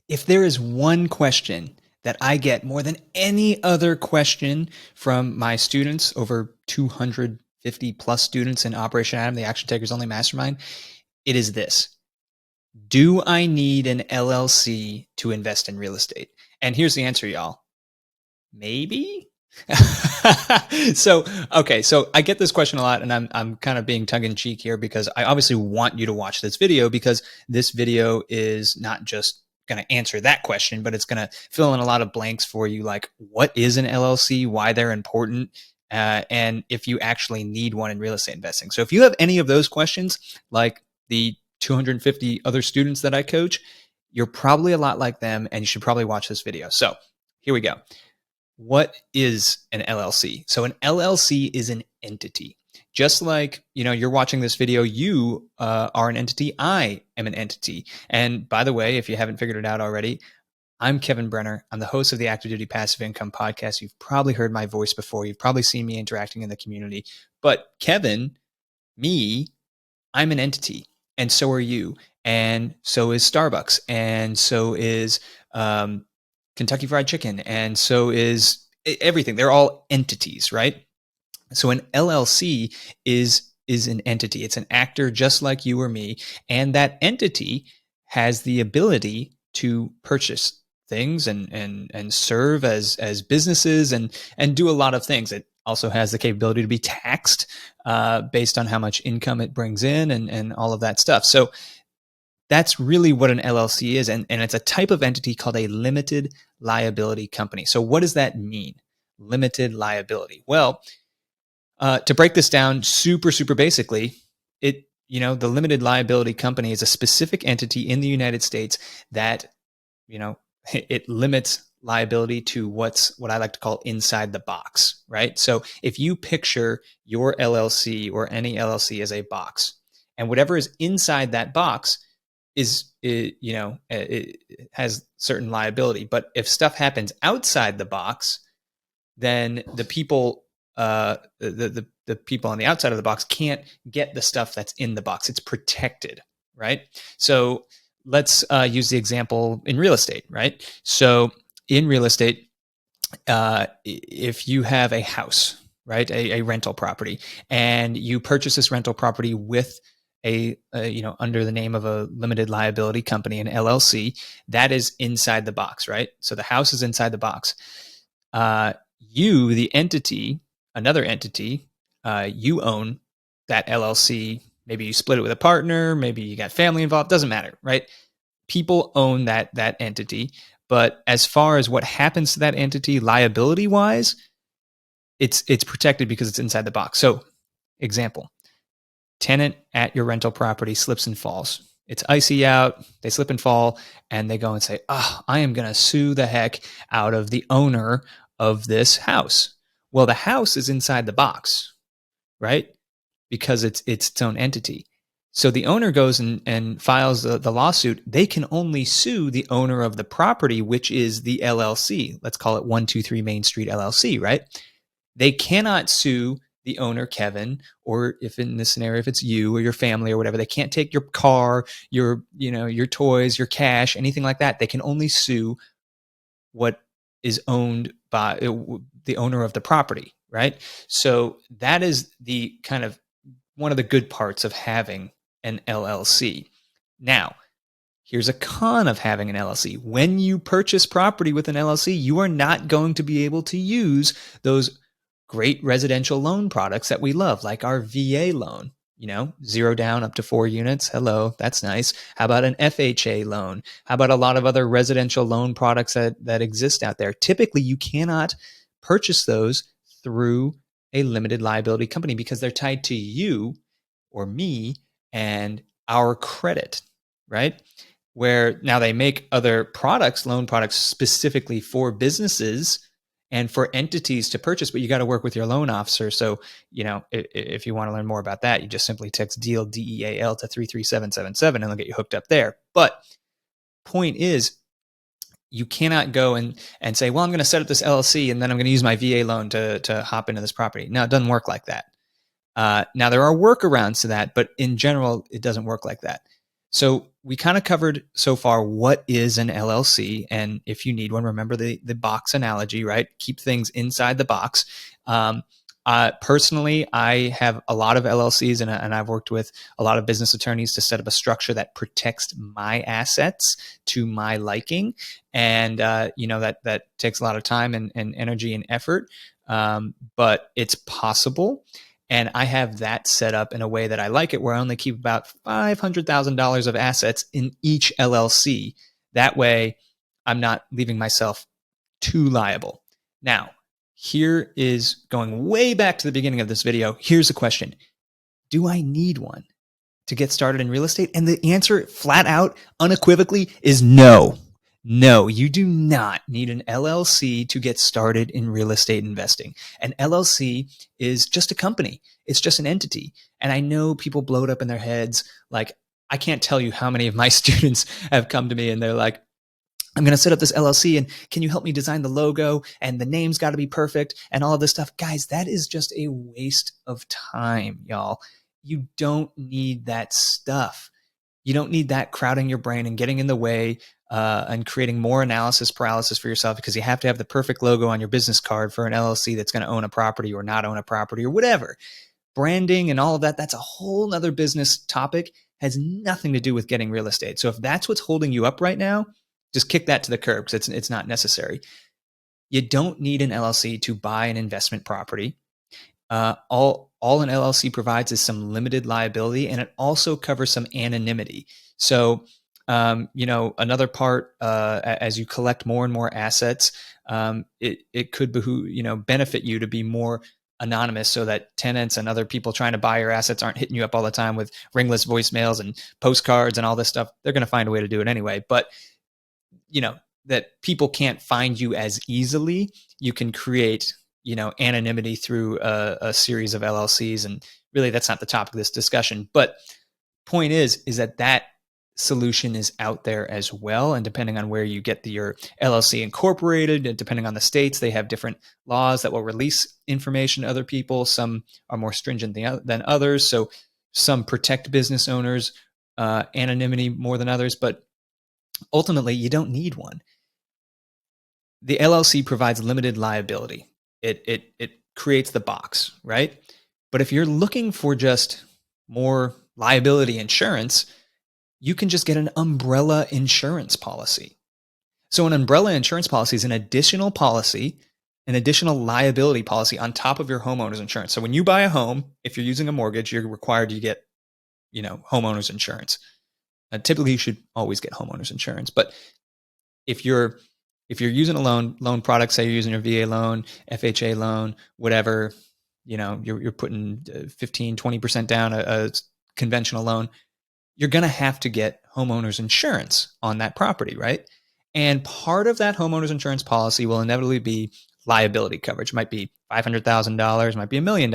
if there is one question that I get more than any other question from my students, over 250 plus students in Operation Atom, the Action Takers Only Mastermind, it is this. Do I need an LLC to invest in real estate? And here's the answer, y'all. Maybe. So I get this question a lot, and I'm kind of being tongue in cheek here because I obviously want you to watch this video, because this video is not just going to answer that question, but it's going to fill in a lot of blanks for you, like what is an LLC, why they're important, and if you actually need one in real estate investing. So if you have any of those questions, like the 250 other students that I coach, you're probably a lot like them, and you should probably watch this video. So here we go. What is an LLC? So an LLC is an entity. Just like, you're watching this video, you are an entity. I am an entity. And by the way, if you haven't figured it out already, I'm Kevin Brenner. I'm the host of the Active Duty Passive Income Podcast. You've probably heard my voice before. You've probably seen me interacting in the community. But Kevin, me, I'm an entity. And so are you. And so is Starbucks. And so is Kentucky Fried Chicken, and so is everything. They're all entities, right? So an LLC is an entity. It's an actor just like you or me, and that entity has the ability to purchase things and serve as businesses and do a lot of things. It also has the capability to be taxed based on how much income it brings in and all of that stuff. So that's really what an LLC is. And it's a type of entity called a limited liability company. So what does that mean? Limited liability. Well, to break this down super basically, the limited liability company is a specific entity in the United States that, it limits liability to what I like to call inside the box, right? So if you picture your LLC or any LLC as a box, and whatever is inside that box it has certain liability. But if stuff happens outside the box, then the people the people on the outside of the box can't get the stuff that's in the box. It's protected, right? So let's use the example in real estate, right? So in real estate, if you have a house, right, a rental property, and you purchase this rental property with under the name of a limited liability company, an LLC, that is inside the box, right? So the house is inside the box. You, the entity, another entity, you own that LLC. Maybe you split it with a partner. Maybe you got family involved. Doesn't matter, right? People own that entity. But as far as what happens to that entity liability-wise, it's protected because it's inside the box. So, example. Tenant at your rental property slips and falls. It's icy out. They slip and fall, and they go and say, I am going to sue the heck out of the owner of this house. Well, the house is inside the box, right? Because it's its own entity. So the owner goes and files the lawsuit. They can only sue the owner of the property, which is the LLC. Let's call it 123 Main Street LLC, right? They cannot sue the owner, Kevin, or if in this scenario, if it's you or your family or whatever, they can't take your car, your toys, your cash, anything like that. They can only sue what is owned by the owner of the property, right? So that is the kind of one of the good parts of having an LLC. Now, here's a con of having an LLC. When you purchase property with an LLC, you are not going to be able to use those great residential loan products that we love, like our VA loan, 0 down up to 4 units. Hello, that's nice. How about an FHA loan? How about a lot of other residential loan products that exist out there? Typically, you cannot purchase those through a limited liability company because they're tied to you or me and our credit, right? Where now they make other products, loan products specifically for businesses and for entities to purchase, but you got to work with your loan officer. So, if you want to learn more about that, you just simply text DEAL, DEAL to 33777 and they'll get you hooked up there. But point is, you cannot go and say, well, I'm going to set up this LLC and then I'm going to use my VA loan to hop into this property. No, it doesn't work like that. Now there are workarounds to that, but in general, it doesn't work like that. So we kind of covered so far what is an LLC, and if you need one, remember the box analogy, right? Keep things inside the box. Personally, I have a lot of LLCs, and I've worked with a lot of business attorneys to set up a structure that protects my assets to my liking, and that takes a lot of time and energy and effort, but it's possible. And I have that set up in a way that I like it, where I only keep about $500,000 of assets in each LLC. That way, I'm not leaving myself too liable. Now, here is going way back to the beginning of this video. Here's the question. Do I need one to get started in real estate? And the answer, flat out, unequivocally, is no. No, you do not need an LLC to get started in real estate investing. An LLC is just a company. It's just an entity. And I know people blow it up in their heads. Like, I can't tell you how many of my students have come to me and they're like, I'm going to set up this LLC, and can you help me design the logo, and the name's got to be perfect and all of this stuff. Guys, that is just a waste of time, y'all. You don't need that stuff. You don't need that crowding your brain and getting in the way and creating more analysis paralysis for yourself, because you have to have the perfect logo on your business card for an LLC that's going to own a property or not own a property or whatever. Branding and all of that, that's a whole nother business topic, has nothing to do with getting real estate. So if that's what's holding you up right now, just kick that to the curb, because it's not necessary. You don't need an LLC to buy an investment property. All an LLC provides is some limited liability, and it also covers some anonymity. So, another part, as you collect more and more assets, it could benefit you to be more anonymous, so that tenants and other people trying to buy your assets aren't hitting you up all the time with ringless voicemails and postcards and all this stuff. They're going to find a way to do it anyway. But that people can't find you as easily. You can create, anonymity through a series of LLCs. And really, that's not the topic of this discussion. But point is that solution is out there as well. And depending on where you get your LLC incorporated, and depending on the states, they have different laws that will release information to other people. Some are more stringent than others. So some protect business owners' anonymity more than others. But ultimately, you don't need one. The LLC provides limited liability. It creates the box, right? But if you're looking for just more liability insurance, you can just get an umbrella insurance policy. So an umbrella insurance policy is an additional policy, an additional liability policy on top of your homeowner's insurance. So when you buy a home, if you're using a mortgage, you're required to get, homeowner's insurance. Typically, you should always get homeowner's insurance. But if you're using a loan product, say you're using your VA loan, FHA loan, whatever, you're putting 15, 20% down a conventional loan, you're going to have to get homeowner's insurance on that property, right? And part of that homeowner's insurance policy will inevitably be liability coverage. It might be $500,000, might be $1 million.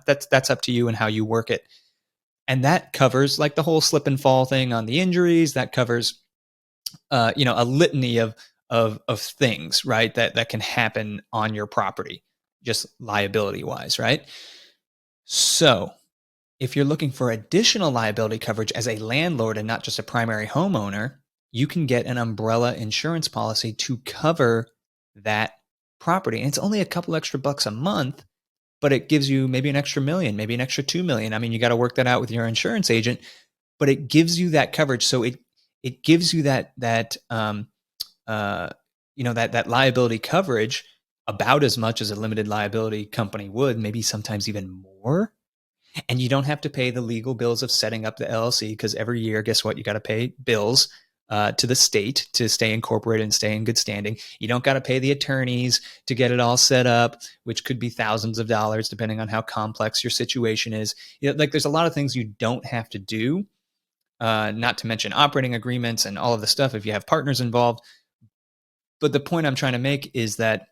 That's up to you and how you work it. And that covers like the whole slip and fall thing on the injuries. That covers, a litany of things, right? That can happen on your property, just liability wise, right? So if you're looking for additional liability coverage as a landlord and not just a primary homeowner, you can get an umbrella insurance policy to cover that property. And it's only a couple extra bucks a month, but it gives you maybe an extra $1 million, maybe an extra $2 million. I mean, you got to work that out with your insurance agent, but it gives you that coverage. So it gives you that liability coverage about as much as a limited liability company would, maybe sometimes even more. And you don't have to pay the legal bills of setting up the LLC, because every year, guess what? You got to pay bills to the state to stay incorporated and stay in good standing. You don't got to pay the attorneys to get it all set up, which could be thousands of dollars depending on how complex your situation is. There's a lot of things you don't have to do, not to mention operating agreements and all of the stuff if you have partners involved. But the point I'm trying to make is that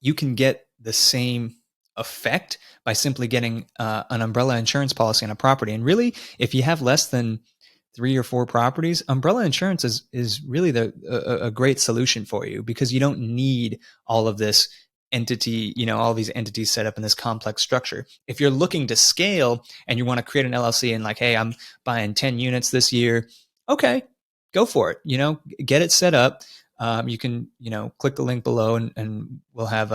you can get the same effect by simply getting an umbrella insurance policy on a property. And really, if you have less than 3 or 4 properties, umbrella insurance is really a great solution for you, because you don't need all of this entity, all these entities set up in this complex structure. If you're looking to scale and you want to create an LLC and like, hey, I'm buying 10 units this year, okay, go for it. Get it set up. You can, click the link below and we'll have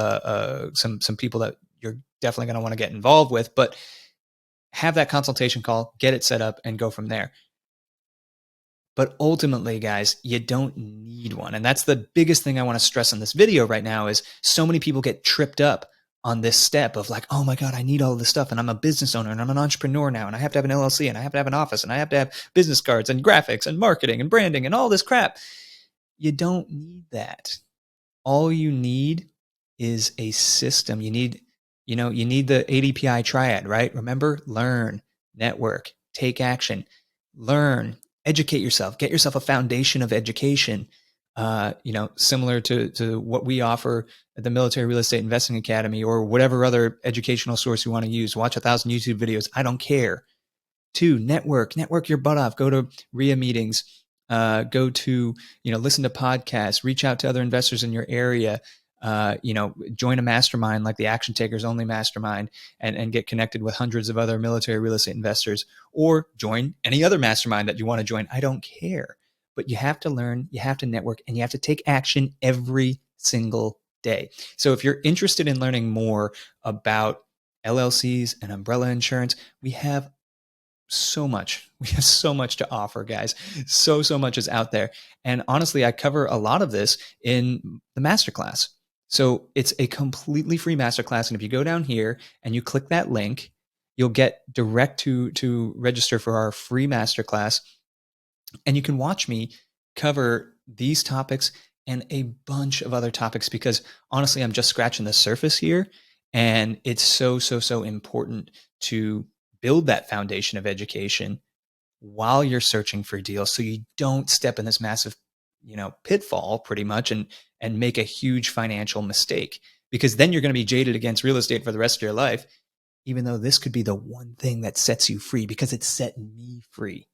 some people that you're definitely going to want to get involved with, but have that consultation call, get it set up, and go from there. But ultimately, guys, you don't need one. And that's the biggest thing I want to stress in this video right now is so many people get tripped up on this step of like, oh my God, I need all of this stuff. And I'm a business owner and I'm an entrepreneur now. And I have to have an LLC and I have to have an office and I have to have business cards and graphics and marketing and branding and all this crap. You don't need that. All you need is a system. You need the ADPI triad, right? Remember, learn, network, take action, learn, educate yourself, get yourself a foundation of education, similar to what we offer at the Military Real Estate Investing Academy or whatever other educational source you want to use. Watch 1,000 YouTube videos. I don't care. 2, network your butt off. Go to RIA meetings. Go to, listen to podcasts, reach out to other investors in your area, join a mastermind like the Action Takers Only Mastermind and get connected with hundreds of other military real estate investors, or join any other mastermind that you want to join. I don't care, but you have to learn, you have to network, and you have to take action every single day. So if you're interested in learning more about LLCs and umbrella insurance, we have so much. We have so much to offer, guys. So much is out there. And honestly, I cover a lot of this in the masterclass. So it's a completely free masterclass. And if you go down here and you click that link, you'll get direct to register for our free masterclass. And you can watch me cover these topics and a bunch of other topics, because honestly, I'm just scratching the surface here. And it's so important to build that foundation of education while you're searching for deals, so you don't step in this massive, pitfall pretty much and make a huge financial mistake, because then you're going to be jaded against real estate for the rest of your life, even though this could be the one thing that sets you free, because it set me free.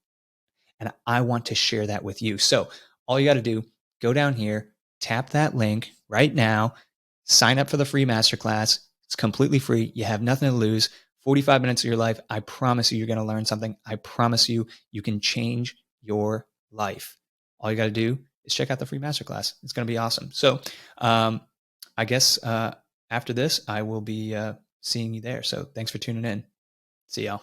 And I want to share that with you. So all you got to do, go down here, tap that link right now, sign up for the free masterclass. It's completely free. You have nothing to lose. 45 minutes of your life. I promise you, you're going to learn something. I promise you, you can change your life. All you got to do is check out the free masterclass. It's going to be awesome. So I guess after this, I will be seeing you there. So thanks for tuning in. See y'all.